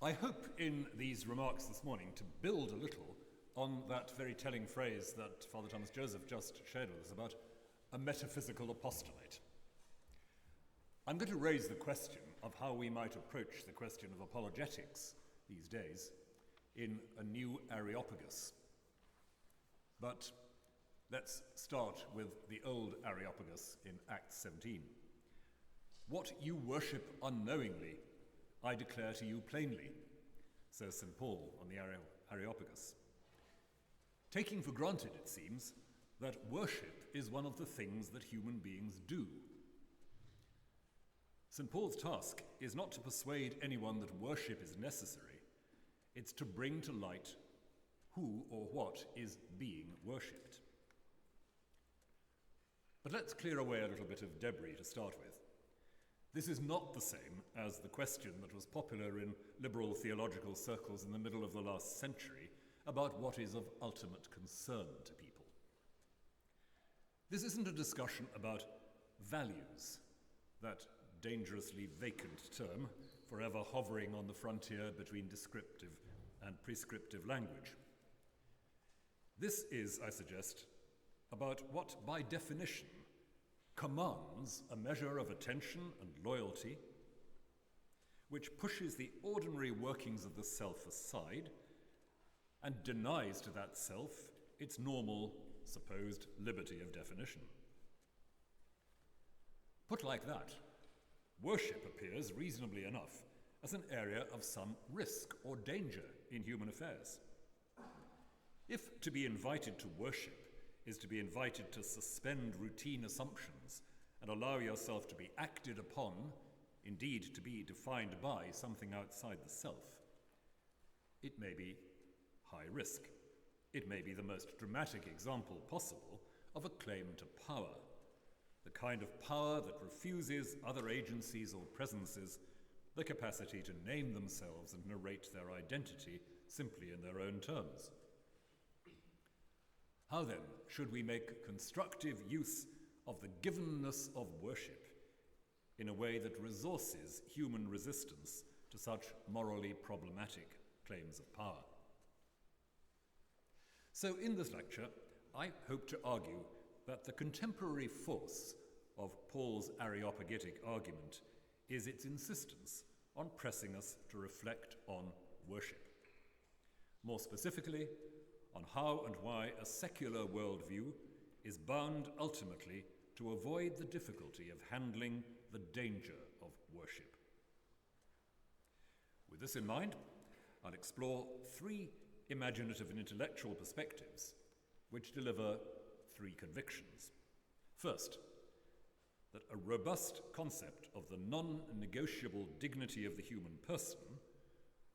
I hope in these remarks this morning to build a little on that very telling phrase that Father Thomas Joseph just shared with us about a metaphysical apostolate. I'm going to raise the question of how we might approach the question of apologetics these days in a new Areopagus. But let's start with the old Areopagus in Acts 17. What you worship unknowingly, I declare to you plainly, says St. Paul on the Areopagus. Taking for granted, it seems, that worship is one of the things that human beings do. St. Paul's task is not to persuade anyone that worship is necessary, it's to bring to light who or what is being worshipped. But let's clear away a little bit of debris to start with. This is not the same as the question that was popular in liberal theological circles in the middle of the last century about what is of ultimate concern to people. This isn't a discussion about values, that dangerously vacant term, forever hovering on the frontier between descriptive and prescriptive language. This is, I suggest, about what, by definition, commands a measure of attention and loyalty, which pushes the ordinary workings of the self aside and denies to that self its normal, supposed liberty of definition. Put like that, worship appears, reasonably enough, as an area of some risk or danger in human affairs. If to be invited to worship is to be invited to suspend routine assumptions and allow yourself to be acted upon, indeed to be defined by something outside the self, it may be high risk. It may be the most dramatic example possible of a claim to power, the kind of power that refuses other agencies or presences the capacity to name themselves and narrate their identity simply in their own terms. How then should we make constructive use of the givenness of worship in a way that resources human resistance to such morally problematic claims of power? So in this lecture, I hope to argue that the contemporary force of Paul's Areopagitic argument is its insistence on pressing us to reflect on worship. More specifically, on how and why a secular worldview is bound ultimately to avoid the difficulty of handling the danger of worship. With this in mind, I'll explore three imaginative and intellectual perspectives which deliver three convictions. First, that a robust concept of the non-negotiable dignity of the human person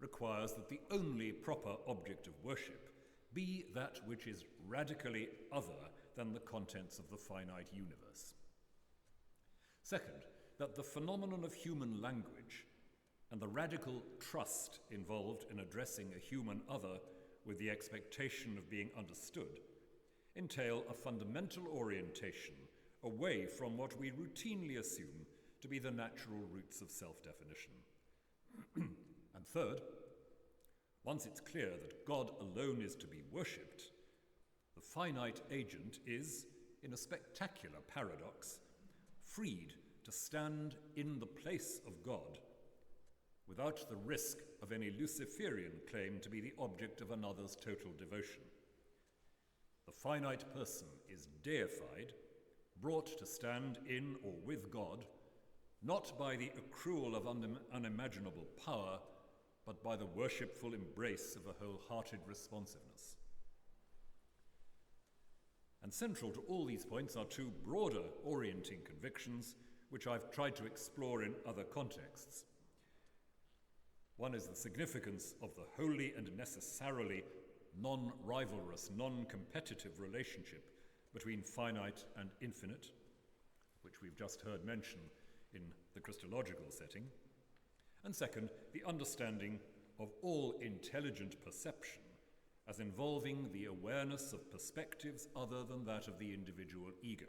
requires that the only proper object of worship be that which is radically other than the contents of the finite universe. Second, that the phenomenon of human language and the radical trust involved in addressing a human other with the expectation of being understood entail a fundamental orientation away from what we routinely assume to be the natural roots of self-definition. And third, once it's clear that God alone is to be worshipped, the finite agent is, in a spectacular paradox, freed to stand in the place of God without the risk of any Luciferian claim to be the object of another's total devotion. The finite person is deified, brought to stand in or with God, not by the accrual of unimaginable power, but by the worshipful embrace of a wholehearted responsiveness. And central to all these points are two broader orienting convictions which I've tried to explore in other contexts. One is the significance of the wholly and necessarily non-rivalrous, non-competitive relationship between finite and infinite, which we've just heard mentioned in the Christological setting. And second, the understanding of all intelligent perception as involving the awareness of perspectives other than that of the individual ego.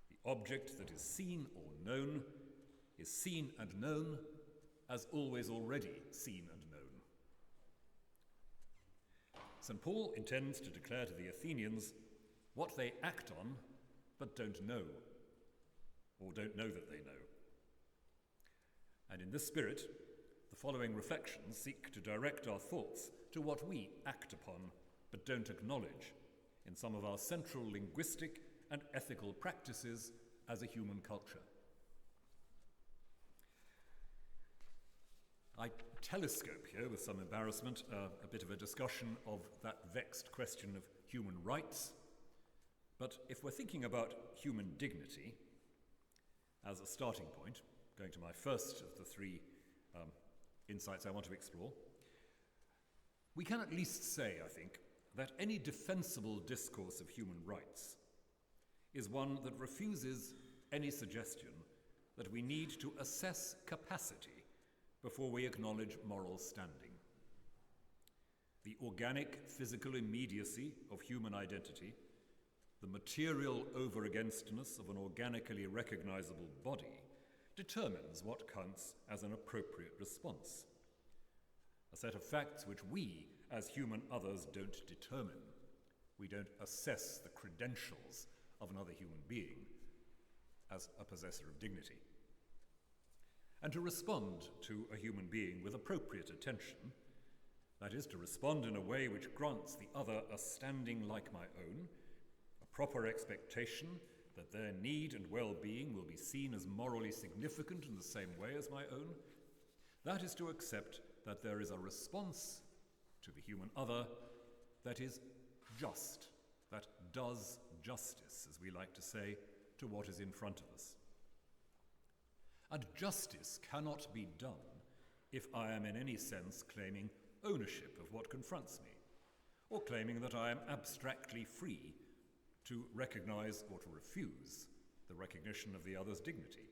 The object that is seen or known is seen and known as always already seen and St. Paul intends to declare to the Athenians what they act on but don't know, or don't know that they know. And in this spirit, the following reflections seek to direct our thoughts to what we act upon but don't acknowledge in some of our central linguistic and ethical practices as a human culture. I telescope here with some embarrassment a bit of a discussion of that vexed question of human rights. But if we're thinking about human dignity as a starting point, going to my first of the three insights I want to explore, we can at least say, I think, that any defensible discourse of human rights is one that refuses any suggestion that we need to assess capacity before we acknowledge moral standing. The organic physical immediacy of human identity, the material over-againstness of an organically recognizable body, determines what counts as an appropriate response. A set of facts which we, as human others, don't determine. We don't assess the credentials of another human being as a possessor of dignity. And to respond to a human being with appropriate attention, that is, to respond in a way which grants the other a standing like my own, a proper expectation that their need and well-being will be seen as morally significant in the same way as my own, that is to accept that there is a response to the human other that is just, that does justice, as we like to say, to what is in front of us. And justice cannot be done if I am in any sense claiming ownership of what confronts me, or claiming that I am abstractly free to recognize or to refuse the recognition of the other's dignity.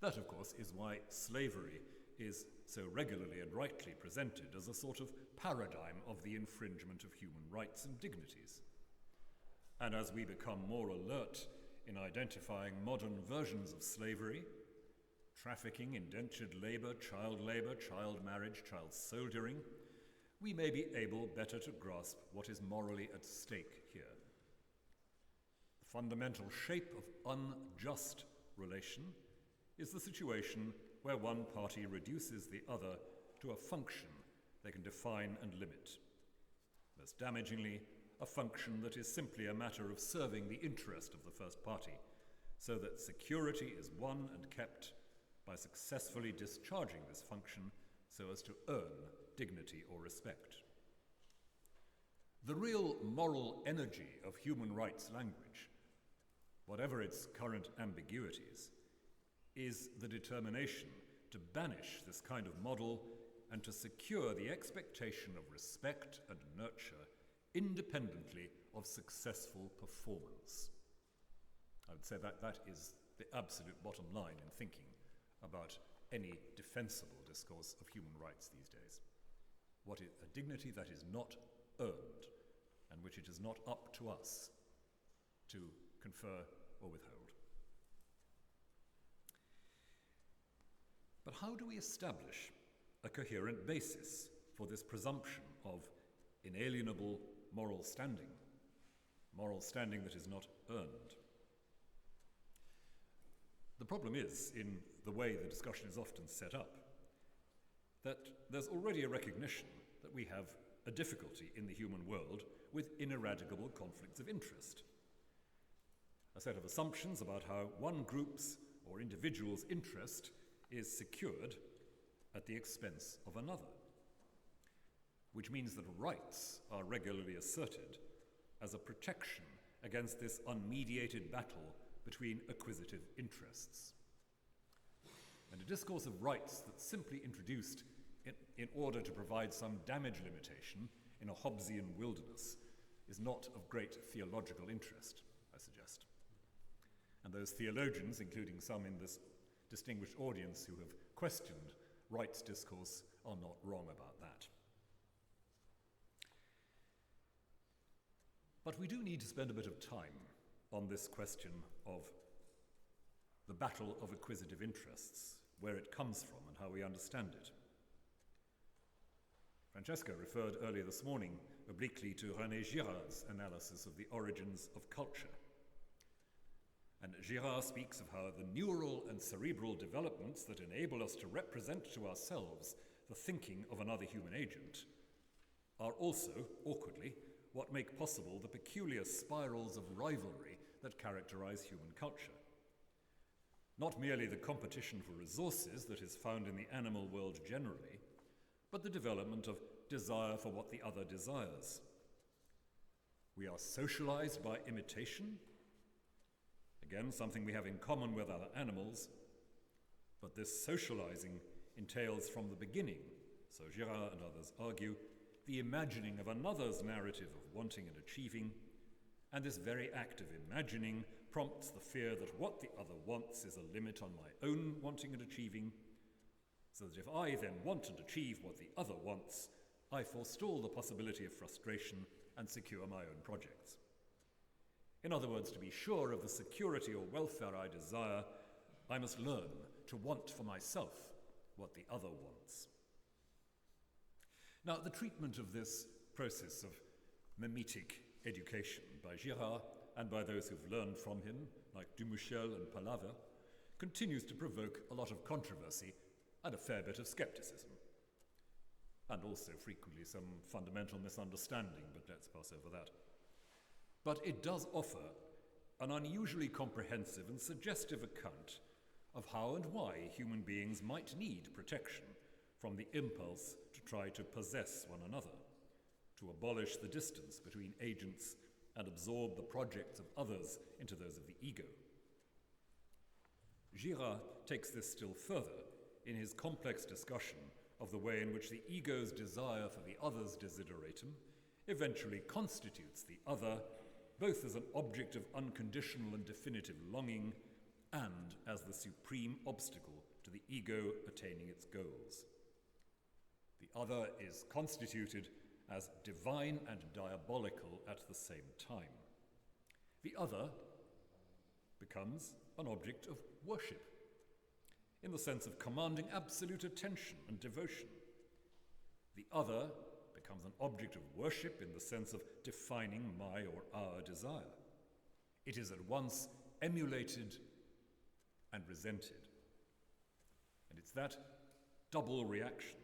That, of course, is why slavery is so regularly and rightly presented as a sort of paradigm of the infringement of human rights and dignities. And as we become more alert in identifying modern versions of slavery, trafficking, indentured labor, child marriage, child soldiering, we may be able better to grasp what is morally at stake here. The fundamental shape of unjust relation is the situation where one party reduces the other to a function they can define and limit. Most damagingly, a function that is simply a matter of serving the interest of the first party, so that security is won and kept by successfully discharging this function so as to earn dignity or respect. The real moral energy of human rights language, whatever its current ambiguities, is the determination to banish this kind of model and to secure the expectation of respect and nurture independently of successful performance. I would say that that is the absolute bottom line in thinking about any defensible discourse of human rights these days. What is a dignity that is not earned and which it is not up to us to confer or withhold. But how do we establish a coherent basis for this presumption of inalienable moral standing that is not earned? The problem is, in the way the discussion is often set up, that there's already a recognition that we have a difficulty in the human world with ineradicable conflicts of interest. A set of assumptions about how one group's or individual's interest is secured at the expense of another, which means that rights are regularly asserted as a protection against this unmediated battle between acquisitive interests. And a discourse of rights that's simply introduced in order to provide some damage limitation in a Hobbesian wilderness is not of great theological interest, I suggest. And those theologians, including some in this distinguished audience who have questioned rights discourse, are not wrong about that. But we do need to spend a bit of time on this question of the battle of acquisitive interests, where it comes from and how we understand it. Francesca referred earlier this morning obliquely to René Girard's analysis of the origins of culture. And Girard speaks of how the neural and cerebral developments that enable us to represent to ourselves the thinking of another human agent are also, awkwardly, what make possible the peculiar spirals of rivalry that characterize human culture. Not merely the competition for resources that is found in the animal world generally, but the development of desire for what the other desires. We are socialized by imitation, again, something we have in common with other animals, but this socializing entails from the beginning, so Girard and others argue, the imagining of another's narrative of wanting and achieving, and this very act of imagining prompts the fear that what the other wants is a limit on my own wanting and achieving, so that if I then want and achieve what the other wants, I forestall the possibility of frustration and secure my own projects. In other words, to be sure of the security or welfare I desire, I must learn to want for myself what the other wants. Now, the treatment of this process of mimetic education by Girard and by those who've learned from him, like Dumichel and Palaver, continues to provoke a lot of controversy and a fair bit of skepticism, and also frequently some fundamental misunderstanding, but let's pass over that. But it does offer an unusually comprehensive and suggestive account of how and why human beings might need protection from the impulse to try to possess one another, to abolish the distance between agents and absorb the projects of others into those of the ego. Girard takes this still further in his complex discussion of the way in which the ego's desire for the other's desideratum eventually constitutes the other, both as an object of unconditional and definitive longing and as the supreme obstacle to the ego attaining its goals. The other is constituted as divine and diabolical at the same time. The other becomes an object of worship, in the sense of commanding absolute attention and devotion. The other becomes an object of worship in the sense of defining my or our desire. It is at once emulated and resented. And it's that double reaction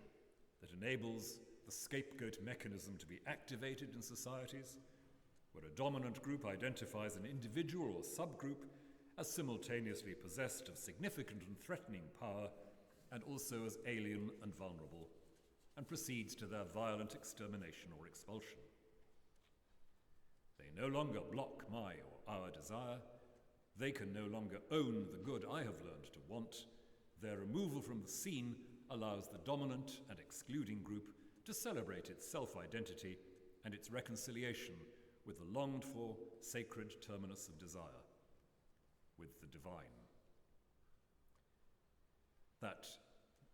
that enables the scapegoat mechanism to be activated in societies, where a dominant group identifies an individual or subgroup as simultaneously possessed of significant and threatening power and also as alien and vulnerable, and proceeds to their violent extermination or expulsion. They no longer block my or our desire. They can no longer own the good I have learned to want. Their removal from the scene allows the dominant and excluding group to celebrate its self-identity and its reconciliation with the longed-for sacred terminus of desire, with the divine. That,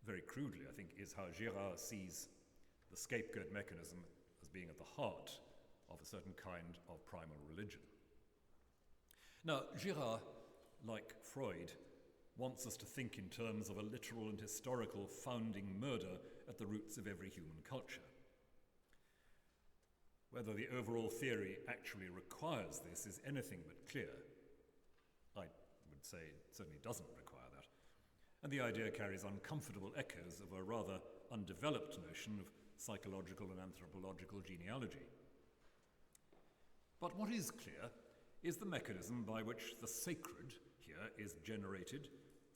very crudely, I think, is how Girard sees the scapegoat mechanism as being at the heart of a certain kind of primal religion. Now, Girard, like Freud, wants us to think in terms of a literal and historical founding murder at the roots of every human culture. Whether the overall theory actually requires this is anything but clear. I would say it certainly doesn't require that. And the idea carries uncomfortable echoes of a rather undeveloped notion of psychological and anthropological genealogy. But what is clear is the mechanism by which the sacred here is generated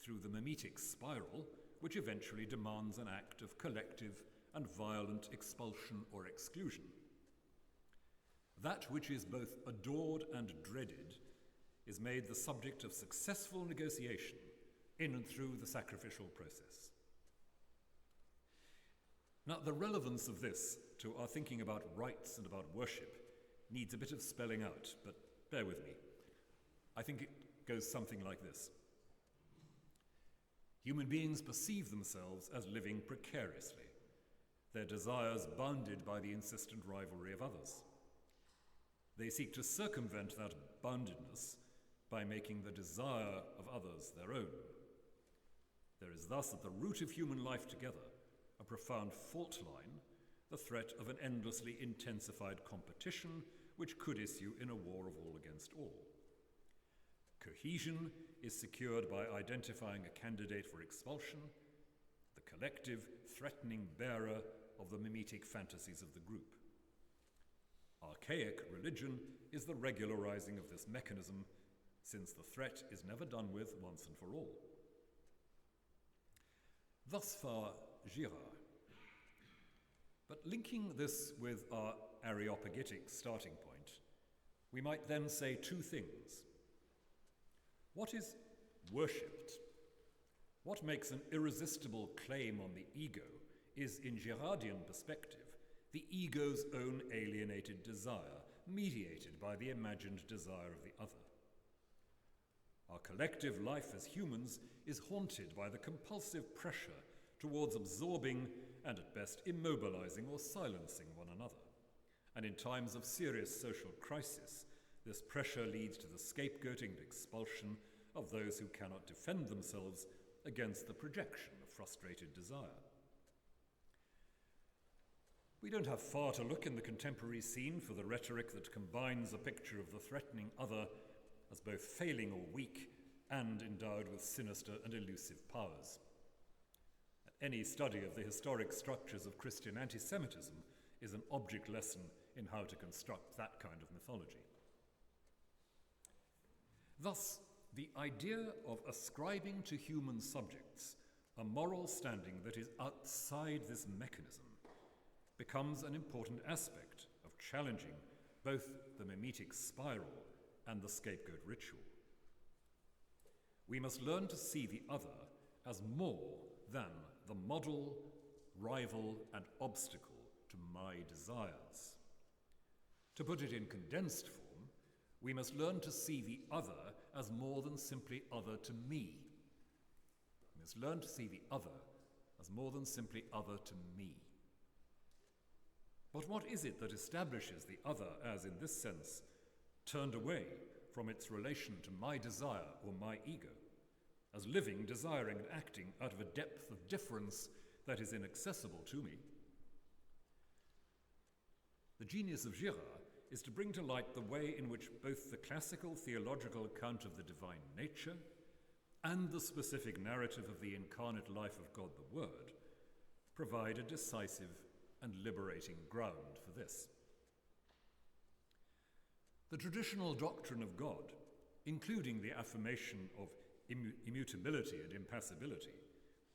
through the mimetic spiral, which eventually demands an act of collective and violent expulsion or exclusion. That which is both adored and dreaded is made the subject of successful negotiation in and through the sacrificial process. Now, the relevance of this to our thinking about rites and about worship needs a bit of spelling out, but bear with me. I think it goes something like this. Human beings perceive themselves as living precariously, their desires bounded by the insistent rivalry of others. They seek to circumvent that boundedness by making the desire of others their own. There is thus at the root of human life together a profound fault line the threat of an endlessly intensified competition which could issue in a war of all against all. Cohesion is secured by identifying a candidate for expulsion, the collective, threatening bearer of the mimetic fantasies of the group. Archaic religion is the regularizing of this mechanism, since the threat is never done with once and for all. Thus far, Girard. But linking this with our Areopagitic starting point, we might then say two things. What is worshipped? What makes an irresistible claim on the ego is, in Girardian perspective, the ego's own alienated desire, mediated by the imagined desire of the other. Our collective life as humans is haunted by the compulsive pressure towards absorbing and at best immobilizing or silencing one another. And in times of serious social crisis, this pressure leads to the scapegoating and expulsion of those who cannot defend themselves against the projection of frustrated desire. We don't have far to look in the contemporary scene for the rhetoric that combines a picture of the threatening other as both failing or weak and endowed with sinister and elusive powers. Any study of the historic structures of Christian anti-Semitism is an object lesson in how to construct that kind of mythology. Thus, the idea of ascribing to human subjects a moral standing that is outside this mechanism becomes an important aspect of challenging both the mimetic spiral and the scapegoat ritual. We must learn to see the other as more than the model, rival, and obstacle to my desires. To put it in condensed form, we must learn to see the other as more than simply other to me. We must learn to see the other as more than simply other to me. But what is it that establishes the other as, in this sense, turned away from its relation to my desire or my ego, as living, desiring, and acting out of a depth of difference that is inaccessible to me? The genius of Girard is to bring to light the way in which both the classical theological account of the divine nature and the specific narrative of the incarnate life of God the Word provide a decisive and liberating ground for this. The traditional doctrine of God, including the affirmation of immutability and impassibility,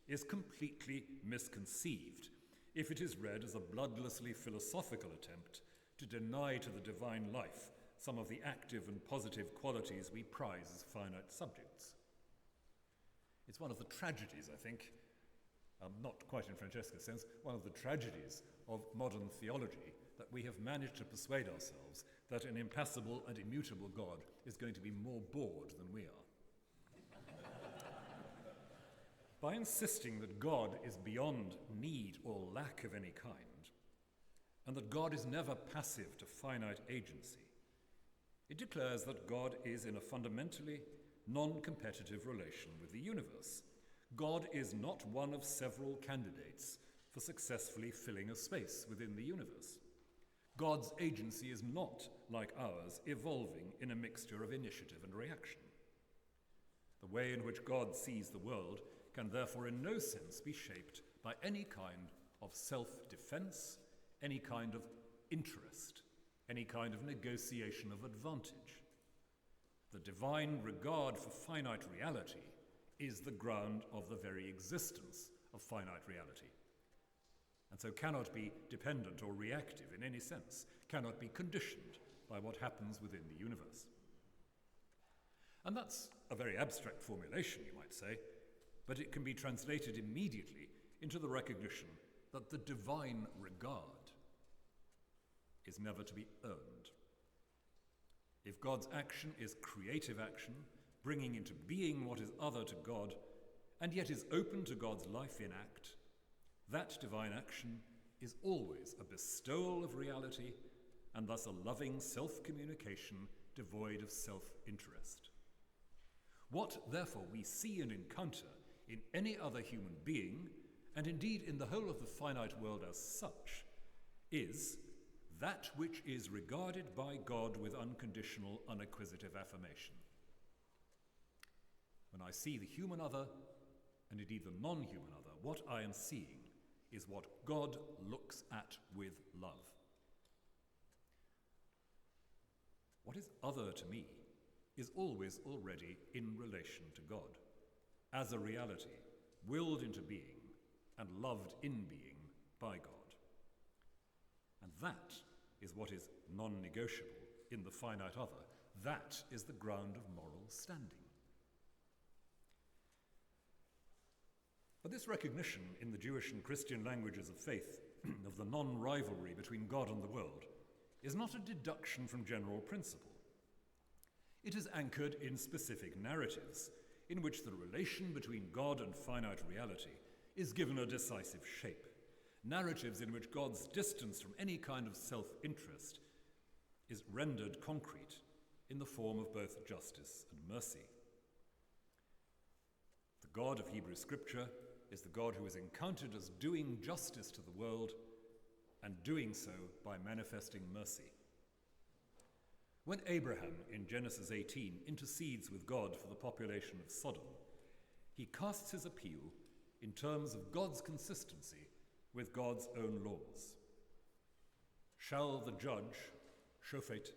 is completely misconceived if it is read as a bloodlessly philosophical attempt to deny to the divine life some of the active and positive qualities we prize as finite subjects. It's one of the tragedies, I think, not quite in Francesca's sense, one of the tragedies of modern theology, that we have managed to persuade ourselves that an impassible and immutable God is going to be more bored than we are. By insisting that God is beyond need or lack of any kind, and that God is never passive to finite agency, it declares that God is in a fundamentally non-competitive relation with the universe. God is not one of several candidates for successfully filling a space within the universe. God's agency is not, like ours, evolving in a mixture of initiative and reaction. The way in which God sees the world can therefore in no sense be shaped by any kind of self-defense, any kind of interest, any kind of negotiation of advantage. The divine regard for finite reality is the ground of the very existence of finite reality, and so cannot be dependent or reactive in any sense, cannot be conditioned by what happens within the universe. And that's a very abstract formulation, you might say, but it can be translated immediately into the recognition that the divine regard is never to be earned. If God's action is creative action, bringing into being what is other to God, and yet is open to God's life in act, that divine action is always a bestowal of reality, and thus a loving self-communication devoid of self-interest. What, therefore, we see and encounter in any other human being, and indeed in the whole of the finite world as such, is that which is regarded by God with unconditional, unacquisitive affirmation. When I see the human other, and indeed the non-human other, what I am seeing is what God looks at with love. What is other to me is always already in relation to God, as a reality, willed into being and loved in being by God. And that is what is non-negotiable in the finite other. That is the ground of moral standing. But this recognition in the Jewish and Christian languages of faith of the non-rivalry between God and the world is not a deduction from general principle. It is anchored in specific narratives in which the relation between God and finite reality is given a decisive shape. Narratives in which God's distance from any kind of self-interest is rendered concrete in the form of both justice and mercy. The God of Hebrew Scripture is the God who is encountered as doing justice to the world and doing so by manifesting mercy. When Abraham, in Genesis 18, intercedes with God for the population of Sodom, he casts his appeal in terms of God's consistency with God's own laws. Shall the judge, shofet,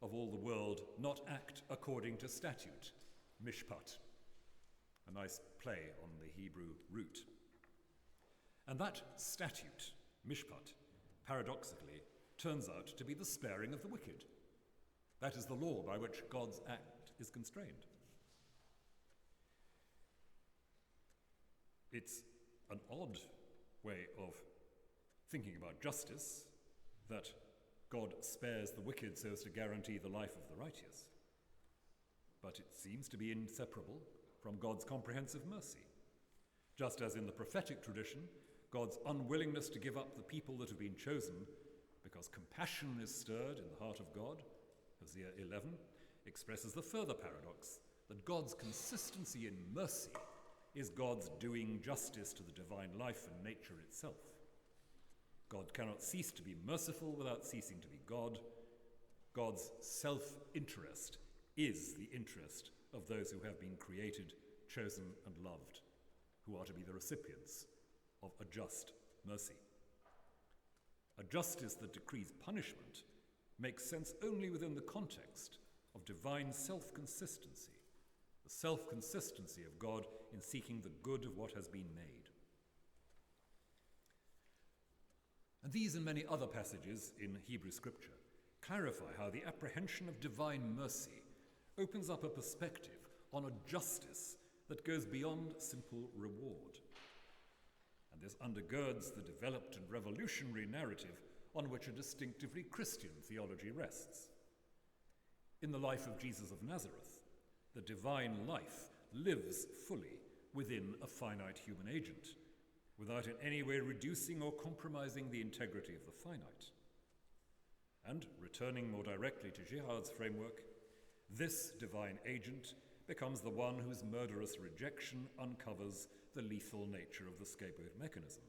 of all the world not act according to statute, mishpat? A nice play on the Hebrew root. And that statute, mishpat, paradoxically, turns out to be the sparing of the wicked. That is the law by which God's act is constrained. It's an odd way of thinking about justice that God spares the wicked so as to guarantee the life of the righteous. But it seems to be inseparable from God's comprehensive mercy. Just as in the prophetic tradition, God's unwillingness to give up the people that have been chosen because compassion is stirred in the heart of God, Hosea 11, expresses the further paradox that God's consistency in mercy is God's doing justice to the divine life and nature itself. God cannot cease to be merciful without ceasing to be God. God's self-interest is the interest of those who have been created, chosen, and loved, who are to be the recipients of a just mercy. A justice that decrees punishment makes sense only within the context of divine self-consistency, the self-consistency of God in seeking the good of what has been made. And these and many other passages in Hebrew Scripture clarify how the apprehension of divine mercy opens up a perspective on a justice that goes beyond simple reward. And this undergirds the developed and revolutionary narrative on which a distinctively Christian theology rests. In the life of Jesus of Nazareth, the divine life lives fully within a finite human agent, without in any way reducing or compromising the integrity of the finite. And, returning more directly to Girard's framework, this divine agent becomes the one whose murderous rejection uncovers the lethal nature of the scapegoat mechanism.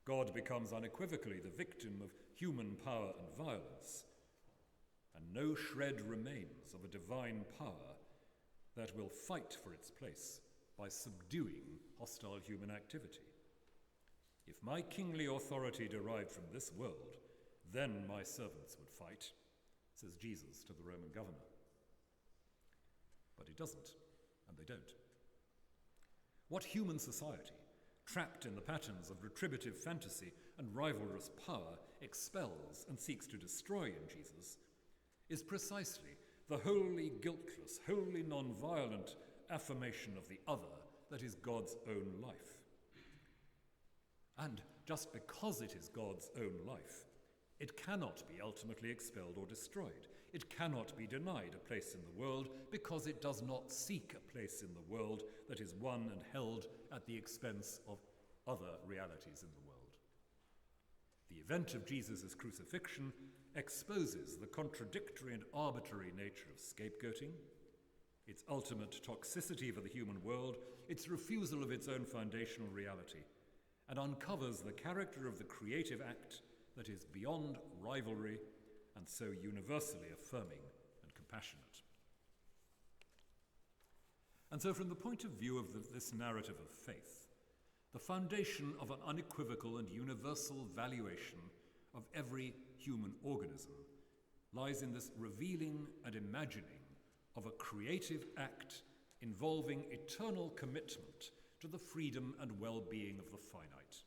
God becomes unequivocally the victim of human power and violence, and no shred remains of a divine power that will fight for its place by subduing hostile human activity. If my kingly authority derived from this world, then my servants would fight, says Jesus to the Roman governor. But it doesn't, and they don't. What human society, trapped in the patterns of retributive fantasy and rivalrous power, expels and seeks to destroy in Jesus is precisely the wholly guiltless, wholly non-violent affirmation of the other that is God's own life. And just because it is God's own life, it cannot be ultimately expelled or destroyed. It cannot be denied a place in the world because it does not seek a place in the world that is won and held at the expense of other realities in the world. The event of Jesus' crucifixion exposes the contradictory and arbitrary nature of scapegoating, its ultimate toxicity for the human world, its refusal of its own foundational reality, and uncovers the character of the creative act that is beyond rivalry and so universally affirming and compassionate. And so from the point of view of this narrative of faith, the foundation of an unequivocal and universal valuation of every human organism lies in this revealing and imagining of a creative act involving eternal commitment to the freedom and well-being of the finite.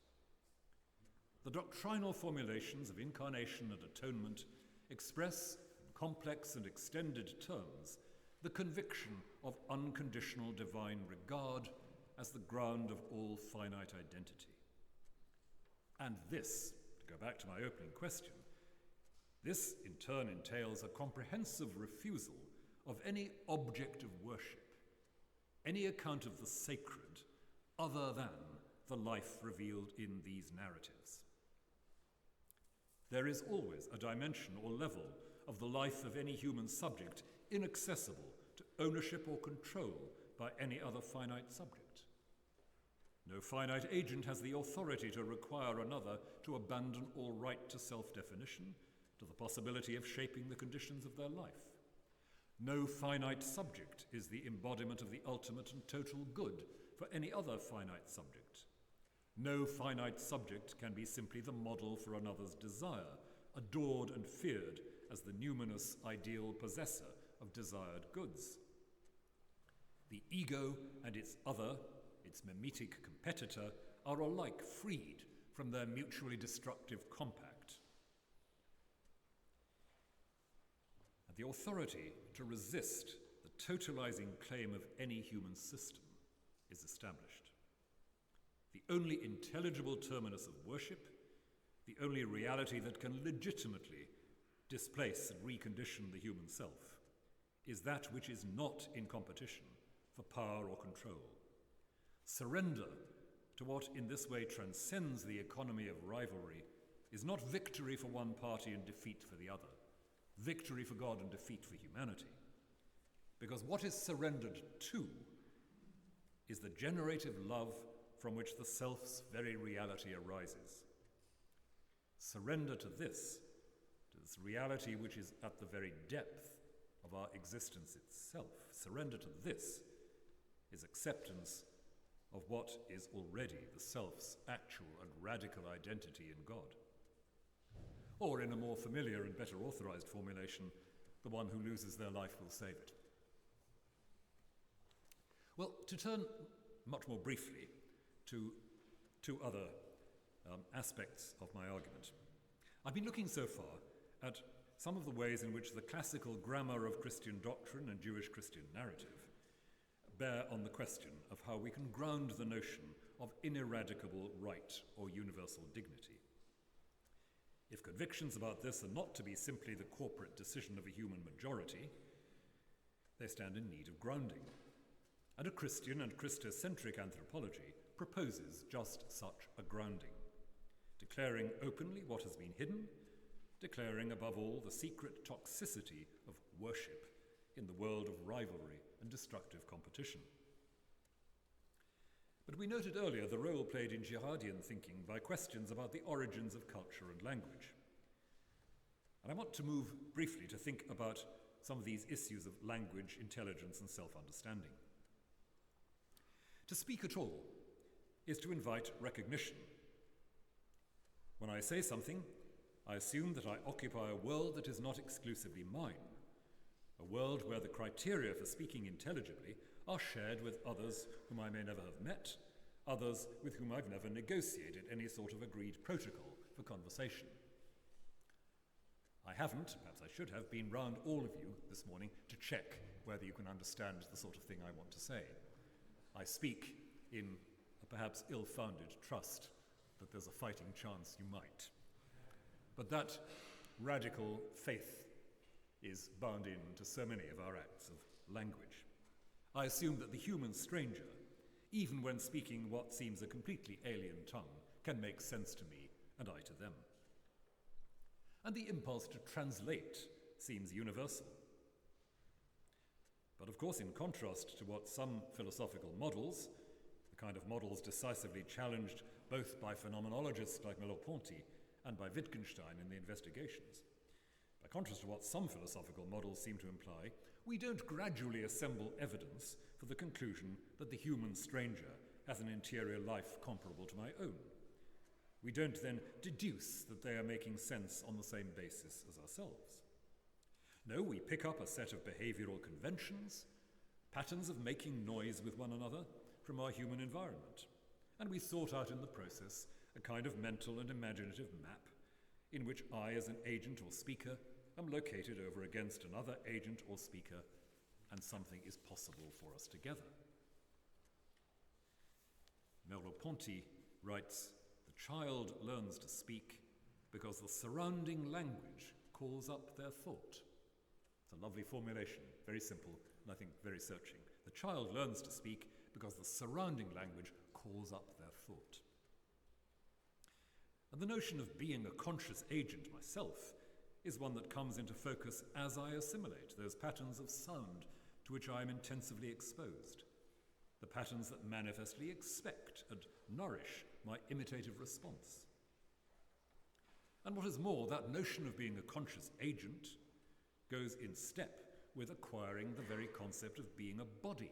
The doctrinal formulations of incarnation and atonement express in complex and extended terms the conviction of unconditional divine regard as the ground of all finite identity. And this, to go back to my opening question, this in turn entails a comprehensive refusal of any object of worship, any account of the sacred other than the life revealed in these narratives. There is always a dimension or level of the life of any human subject inaccessible to ownership or control by any other finite subject. No finite agent has the authority to require another to abandon all right to self-definition, to the possibility of shaping the conditions of their life. No finite subject is the embodiment of the ultimate and total good for any other finite subject. No finite subject can be simply the model for another's desire, adored and feared as the numinous ideal possessor of desired goods. The ego and its other, its mimetic competitor, are alike freed from their mutually destructive compact. And the authority to resist the totalizing claim of any human system is established. The only intelligible terminus of worship, the only reality that can legitimately displace and recondition the human self, is that which is not in competition for power or control. Surrender to what in this way transcends the economy of rivalry is not victory for one party and defeat for the other, victory for God and defeat for humanity. Because what is surrendered to is the generative love from which the self's very reality arises. Surrender to this reality which is at the very depth of our existence itself. Surrender to this is acceptance of what is already the self's actual and radical identity in God. Or in a more familiar and better authorized formulation, the one who loses their life will save it. Well, to turn much more briefly to two other aspects of my argument. I've been looking so far at some of the ways in which the classical grammar of Christian doctrine and Jewish Christian narrative bear on the question of how we can ground the notion of ineradicable right or universal dignity. If convictions about this are not to be simply the corporate decision of a human majority, they stand in need of grounding. And a Christian and Christocentric anthropology proposes just such a grounding, declaring openly what has been hidden, declaring above all the secret toxicity of worship in the world of rivalry and destructive competition. But we noted earlier the role played in jihadian thinking by questions about the origins of culture and language. And I want to move briefly to think about some of these issues of language, intelligence, and self-understanding. To speak at all is to invite recognition. When I say something, I assume that I occupy a world that is not exclusively mine, a world where the criteria for speaking intelligibly are shared with others whom I may never have met, others with whom I've never negotiated any sort of agreed protocol for conversation. I haven't, perhaps I should have, been round all of you this morning to check whether you can understand the sort of thing I want to say. I speak in a perhaps ill-founded trust that there's a fighting chance you might. But that radical faith is bound into so many of our acts of language. I assume that the human stranger, even when speaking what seems a completely alien tongue, can make sense to me and I to them. And the impulse to translate seems universal. But of course, in contrast to what some philosophical models, the kind of models decisively challenged both by phenomenologists like Merleau-Ponty and by Wittgenstein in the Investigations. By contrast to what some philosophical models seem to imply, we don't gradually assemble evidence for the conclusion that the human stranger has an interior life comparable to my own. We don't then deduce that they are making sense on the same basis as ourselves. No, we pick up a set of behavioral conventions, patterns of making noise with one another from our human environment, and we sort out in the process a kind of mental and imaginative map in which I, as an agent or speaker, am located over against another agent or speaker, and something is possible for us together. Merleau-Ponty writes, "The child learns to speak because the surrounding language calls up their thought." It's a lovely formulation, very simple, and I think very searching. The child learns to speak because the surrounding language calls up their thought. And the notion of being a conscious agent myself is one that comes into focus as I assimilate those patterns of sound to which I am intensively exposed, the patterns that manifestly expect and nourish my imitative response. And what is more, that notion of being a conscious agent goes in step with acquiring the very concept of being a body.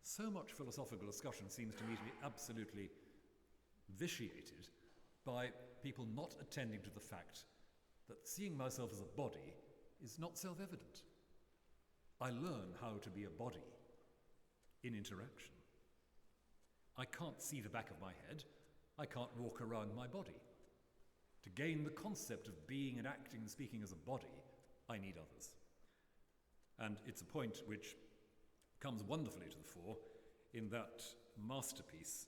So much philosophical discussion seems to me to be absolutely vitiated by people not attending to the fact that seeing myself as a body is not self-evident. I learn how to be a body in interaction. I can't see the back of my head. I can't walk around my body. To gain the concept of being and acting and speaking as a body, I need others. And it's a point which comes wonderfully to the fore in that masterpiece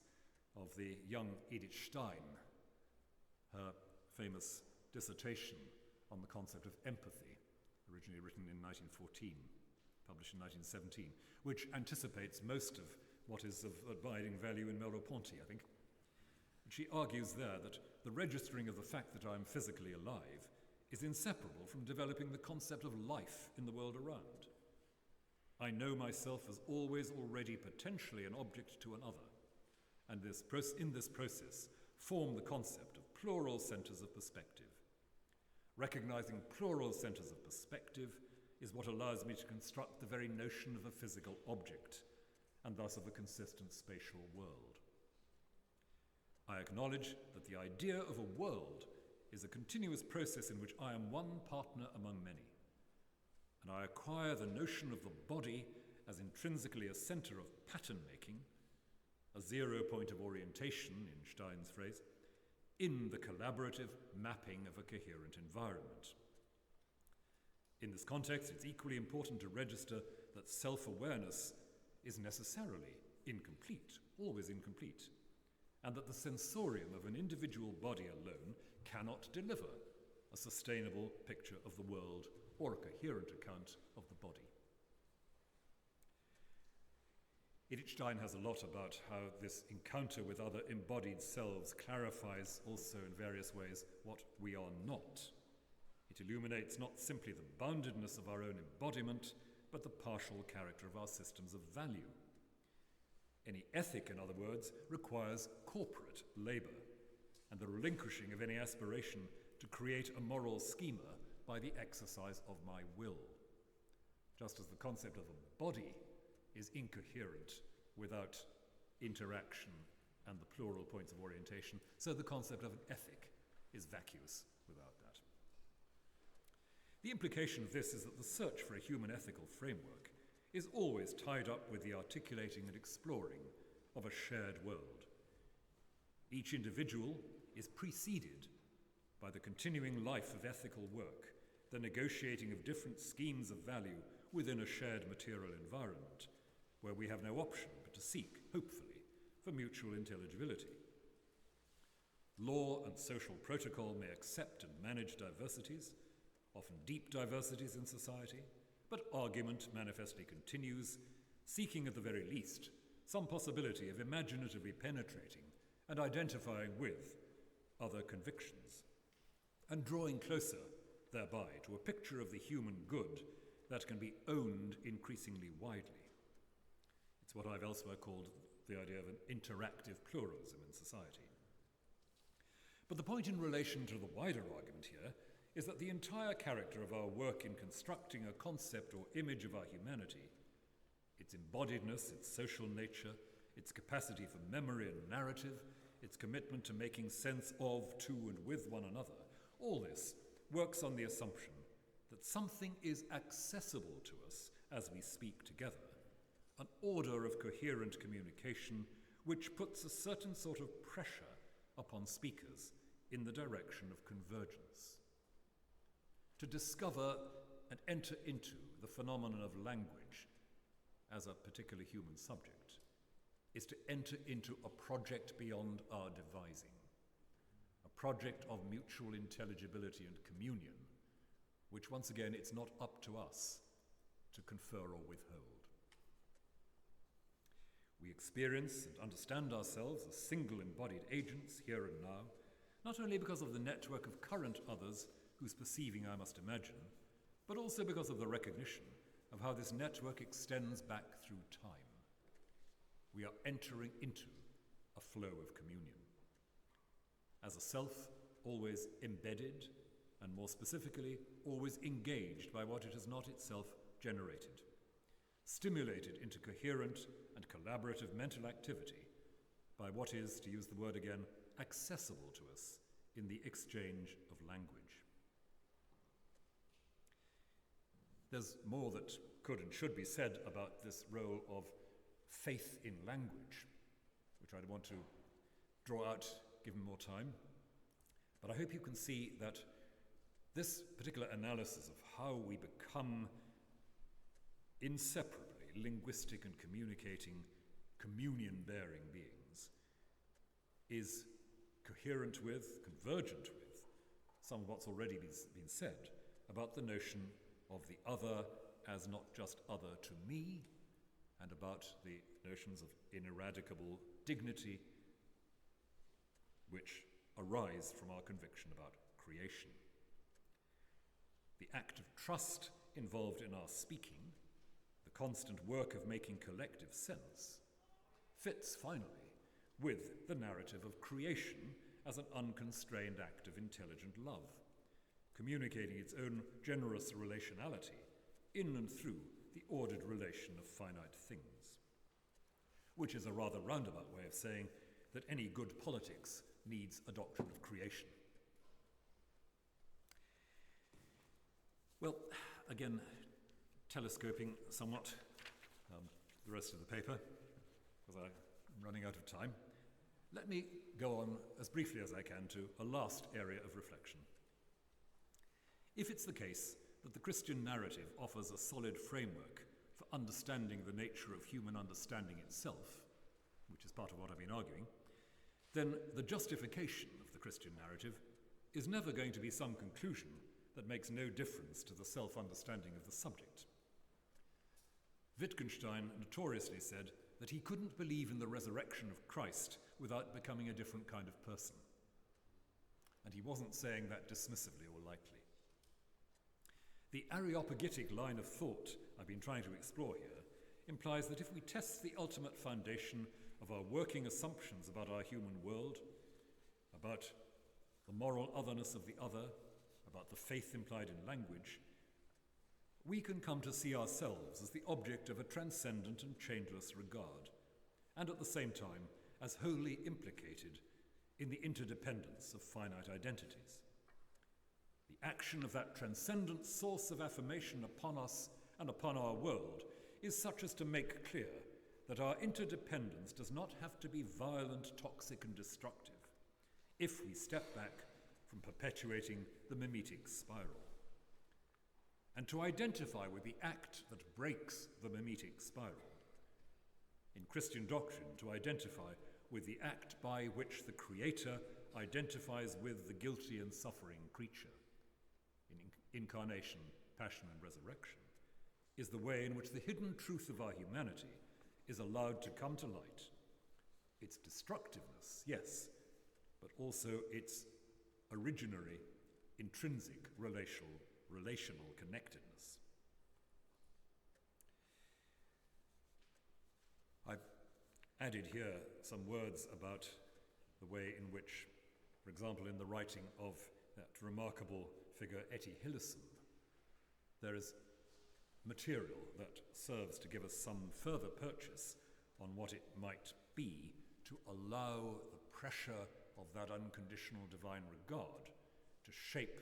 of the young Edith Stein, her famous dissertation on the concept of empathy, originally written in 1914, published in 1917, which anticipates most of what is of abiding value in Merleau-Ponty, I think. She argues there that the registering of the fact that I'm physically alive is inseparable from developing the concept of life in the world around. I know myself as always already potentially an object to another, and in this process form the concept of plural centres of perspective. Recognizing plural centres of perspective is what allows me to construct the very notion of a physical object, and thus of a consistent spatial world. I acknowledge that the idea of a world is a continuous process in which I am one partner among many, and I acquire the notion of the body as intrinsically a centre of pattern-making, a 0 point of orientation, in Stein's phrase, in the collaborative mapping of a coherent environment. In this context, it's equally important to register that self-awareness is necessarily incomplete, always incomplete, and that the sensorium of an individual body alone cannot deliver a sustainable picture of the world or a coherent account of the body. Edith Stein has a lot about how this encounter with other embodied selves clarifies also in various ways what we are not. It illuminates not simply the boundedness of our own embodiment, but the partial character of our systems of value. Any ethic, in other words, requires corporate labour and the relinquishing of any aspiration to create a moral schema by the exercise of my will. Just as the concept of a body is incoherent without interaction and the plural points of orientation, so the concept of an ethic is vacuous without that. The implication of this is that the search for a human ethical framework is always tied up with the articulating and exploring of a shared world. Each individual is preceded by the continuing life of ethical work, the negotiating of different schemes of value within a shared material environment, where we have no option but to seek, hopefully, for mutual intelligibility. Law and social protocol may accept and manage diversities, often deep diversities in society, but argument manifestly continues, seeking at the very least some possibility of imaginatively penetrating and identifying with other convictions, and drawing closer thereby to a picture of the human good that can be owned increasingly widely. It's what I've elsewhere called the idea of an interactive pluralism in society. But the point in relation to the wider argument here is that the entire character of our work in constructing a concept or image of our humanity, its embodiedness, its social nature, its capacity for memory and narrative, its commitment to making sense of, to, and with one another, all this works on the assumption that something is accessible to us as we speak together, an order of coherent communication which puts a certain sort of pressure upon speakers in the direction of convergence. To discover and enter into the phenomenon of language as a particular human subject is to enter into a project beyond our devising, a project of mutual intelligibility and communion, which once again it's not up to us to confer or withhold. We experience and understand ourselves as single embodied agents here and now, not only because of the network of current others whose perceiving I must imagine, but also because of the recognition of how this network extends back through time. We are entering into a flow of communion. As a self, always embedded, and more specifically, always engaged by what it has not itself generated, stimulated into coherent and collaborative mental activity by what is, to use the word again, accessible to us in the exchange of language. There's more that could and should be said about this role of faith in language, which I'd want to draw out given more time. But I hope you can see that this particular analysis of how we become inseparably linguistic and communicating, communion-bearing beings is coherent with, convergent with, some of what's already been said about the notion of the other as not just other to me, and about the notions of ineradicable dignity which arise from our conviction about creation. The act of trust involved in our speaking, the constant work of making collective sense, fits finally with the narrative of creation as an unconstrained act of intelligent love, communicating its own generous relationality in and through the ordered relation of finite things, which is a rather roundabout way of saying that any good politics needs a doctrine of creation. Well, again, telescoping somewhat the rest of the paper, because I'm running out of time, let me go on as briefly as I can to a last area of reflection. If it's the case that the Christian narrative offers a solid framework for understanding the nature of human understanding itself, which is part of what I've been arguing, then the justification of the Christian narrative is never going to be some conclusion that makes no difference to the self-understanding of the subject. Wittgenstein notoriously said that he couldn't believe in the resurrection of Christ without becoming a different kind of person. And he wasn't saying that dismissively or lightly. The Areopagitic line of thought I've been trying to explore here implies that if we test the ultimate foundation of our working assumptions about our human world, about the moral otherness of the other, about the faith implied in language, we can come to see ourselves as the object of a transcendent and changeless regard, and at the same time as wholly implicated in the interdependence of finite identities. The action of that transcendent source of affirmation upon us and upon our world is such as to make clear that our interdependence does not have to be violent, toxic, and destructive if we step back from perpetuating the mimetic spiral. And to identify with the act that breaks the mimetic spiral. In Christian doctrine, to identify with the act by which the Creator identifies with the guilty and suffering creature. In incarnation, passion, and resurrection, is the way in which the hidden truth of our humanity is allowed to come to light. Its destructiveness, yes, but also its originary, intrinsic relational added here some words about the way in which, for example, in the writing of that remarkable figure Etty Hillesum, there is material that serves to give us some further purchase on what it might be to allow the pressure of that unconditional divine regard to shape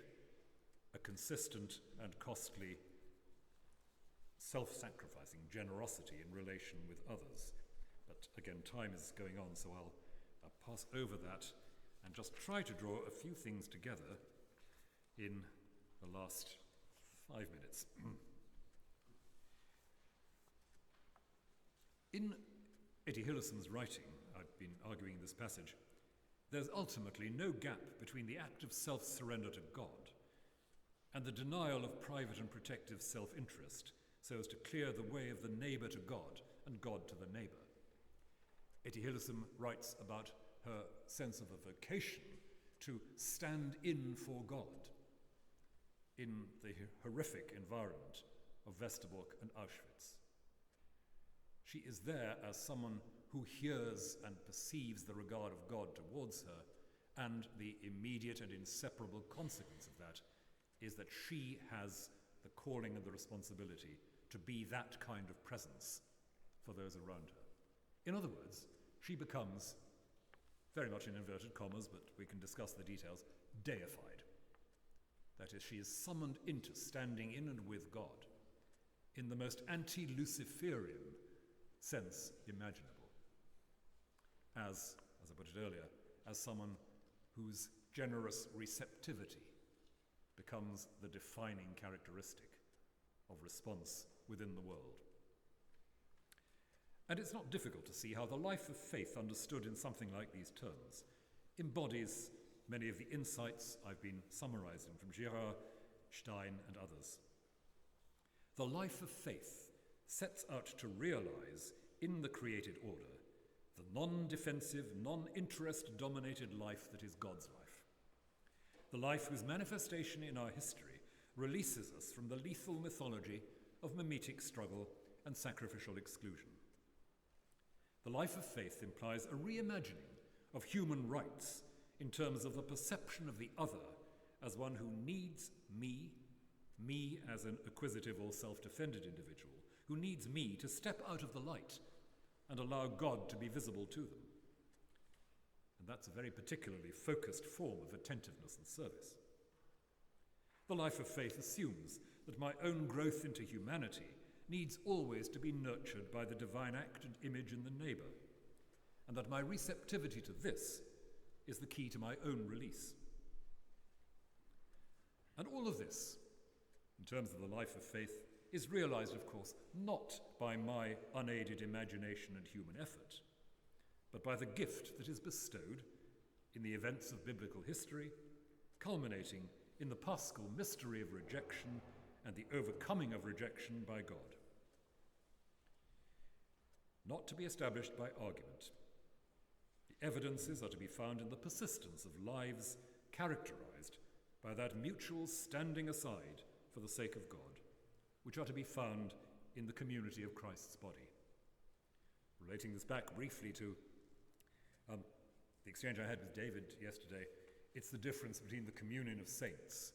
a consistent and costly self-sacrificing generosity in relation with others. But again, time is going on, so I'll pass over that and just try to draw a few things together in the last 5 minutes. In Etty Hillesum's writing, I've been arguing this passage, there's ultimately no gap between the act of self-surrender to God and the denial of private and protective self-interest so as to clear the way of the neighbour to God and God to the neighbour. Etty Hillesum writes about her sense of a vocation to stand in for God in the horrific environment of Westerbork and Auschwitz. She is there as someone who hears and perceives the regard of God towards her, and the immediate and inseparable consequence of that is that she has the calling and the responsibility to be that kind of presence for those around her. In other words, she becomes, very much in inverted commas, but we can discuss the details, deified. That is, she is summoned into standing in and with God in the most anti-Luciferian sense imaginable. As I put it earlier, as someone whose generous receptivity becomes the defining characteristic of response within the world. And it's not difficult to see how the life of faith, understood in something like these terms, embodies many of the insights I've been summarizing from Girard, Stein, and others. The life of faith sets out to realize in the created order the non-defensive, non-interest-dominated life that is God's life. The life whose manifestation in our history releases us from the lethal mythology of mimetic struggle and sacrificial exclusion. The life of faith implies a reimagining of human rights in terms of the perception of the other as one who needs me as an acquisitive or self-defended individual, who needs me to step out of the light and allow God to be visible to them. And that's a very particularly focused form of attentiveness and service. The life of faith assumes that my own growth into humanity needs always to be nurtured by the divine act and image in the neighbour, and that my receptivity to this is the key to my own release. And all of this, in terms of the life of faith, is realized, of course, not by my unaided imagination and human effort, but by the gift that is bestowed in the events of biblical history, culminating in the paschal mystery of rejection and the overcoming of rejection by God. Not to be established by argument. The evidences are to be found in the persistence of lives characterized by that mutual standing aside for the sake of God, which are to be found in the community of Christ's body. Relating this back briefly to the exchange I had with David yesterday, it's the difference between the communion of saints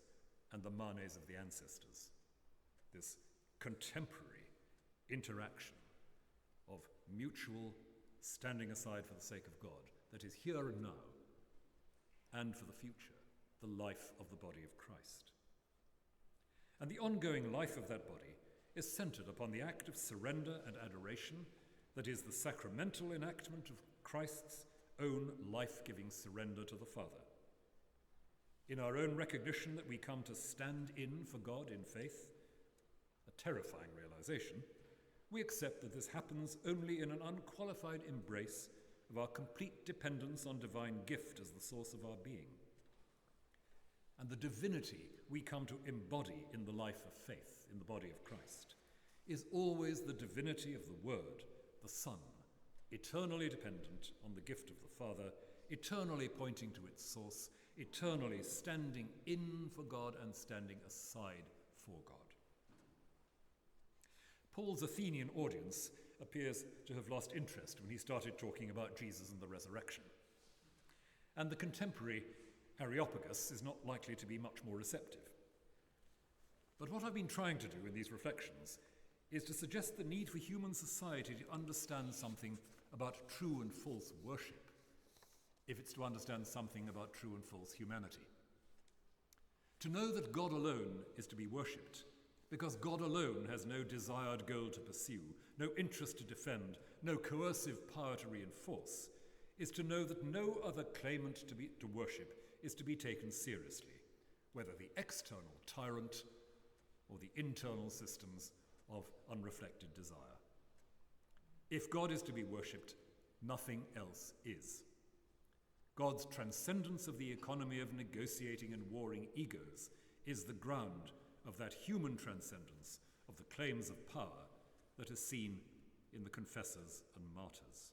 and the manes of the ancestors. This contemporary interaction of mutual standing aside for the sake of God that is here and now, and for the future, the life of the body of Christ. And the ongoing life of that body is centered upon the act of surrender and adoration that is the sacramental enactment of Christ's own life-giving surrender to the Father. In our own recognition that we come to stand in for God in faith, a terrifying realization, we accept that this happens only in an unqualified embrace of our complete dependence on divine gift as the source of our being. And the divinity we come to embody in the life of faith, in the body of Christ, is always the divinity of the Word, the Son, eternally dependent on the gift of the Father, eternally pointing to its source, eternally standing in for God and standing aside for God. Paul's Athenian audience appears to have lost interest when he started talking about Jesus and the resurrection. And the contemporary Areopagus is not likely to be much more receptive. But what I've been trying to do in these reflections is to suggest the need for human society to understand something about true and false worship, if it's to understand something about true and false humanity. To know that God alone is to be worshipped, because God alone has no desired goal to pursue, no interest to defend, no coercive power to reinforce, is to know that no other claimant to worship is to be taken seriously, whether the external tyrant or the internal systems of unreflected desire. If God is to be worshipped, nothing else is. God's transcendence of the economy of negotiating and warring egos is the ground of that human transcendence of the claims of power that is seen in the confessors and martyrs.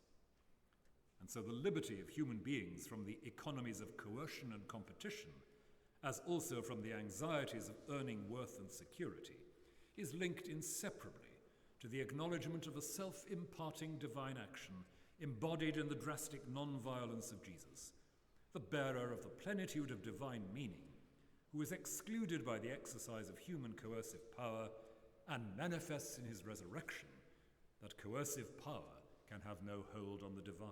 And so the liberty of human beings from the economies of coercion and competition, as also from the anxieties of earning worth and security, is linked inseparably to the acknowledgement of a self-imparting divine action embodied in the drastic non-violence of Jesus, the bearer of the plenitude of divine meaning, who is excluded by the exercise of human coercive power and manifests in his resurrection that coercive power can have no hold on the divine.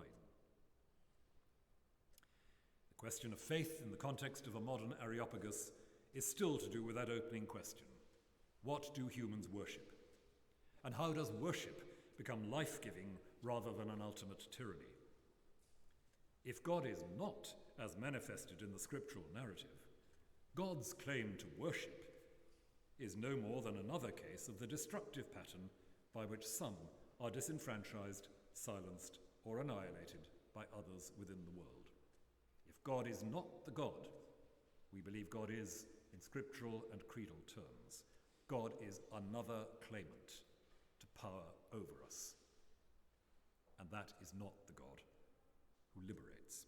The question of faith in the context of a modern Areopagus is still to do with that opening question. What do humans worship? And how does worship become life-giving rather than an ultimate tyranny? If God is not as manifested in the scriptural narrative, God's claim to worship is no more than another case of the destructive pattern by which some are disenfranchised, silenced, or annihilated by others within the world. If God is not the God we believe God is in scriptural and creedal terms, God is another claimant to power over us. And that is not the God who liberates.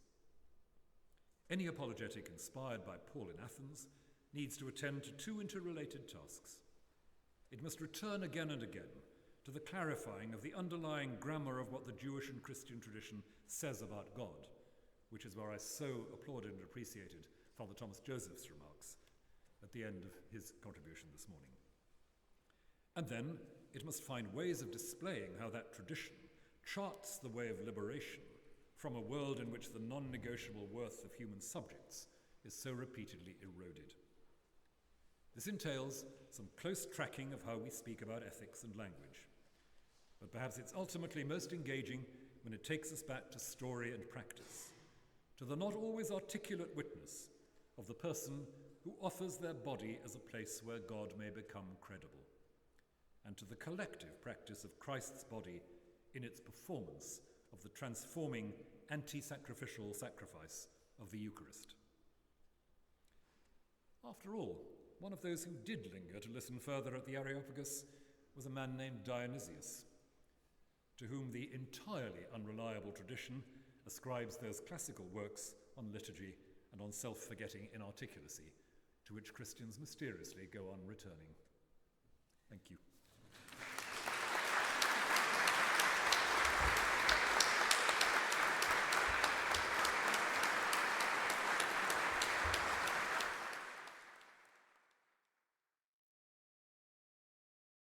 Any apologetic inspired by Paul in Athens needs to attend to two interrelated tasks. It must return again and again to the clarifying of the underlying grammar of what the Jewish and Christian tradition says about God, which is where I so applauded and appreciated Father Thomas Joseph's remarks at the end of his contribution this morning. And then it must find ways of displaying how that tradition charts the way of liberation from a world in which the non-negotiable worth of human subjects is so repeatedly eroded. This entails some close tracking of how we speak about ethics and language, but perhaps it's ultimately most engaging when it takes us back to story and practice, to the not always articulate witness of the person who offers their body as a place where God may become credible, and to the collective practice of Christ's body in its performance of the transforming anti-sacrificial sacrifice of the Eucharist. After all, one of those who did linger to listen further at the Areopagus was a man named Dionysius, to whom the entirely unreliable tradition ascribes those classical works on liturgy and on self-forgetting inarticulacy, to which Christians mysteriously go on returning.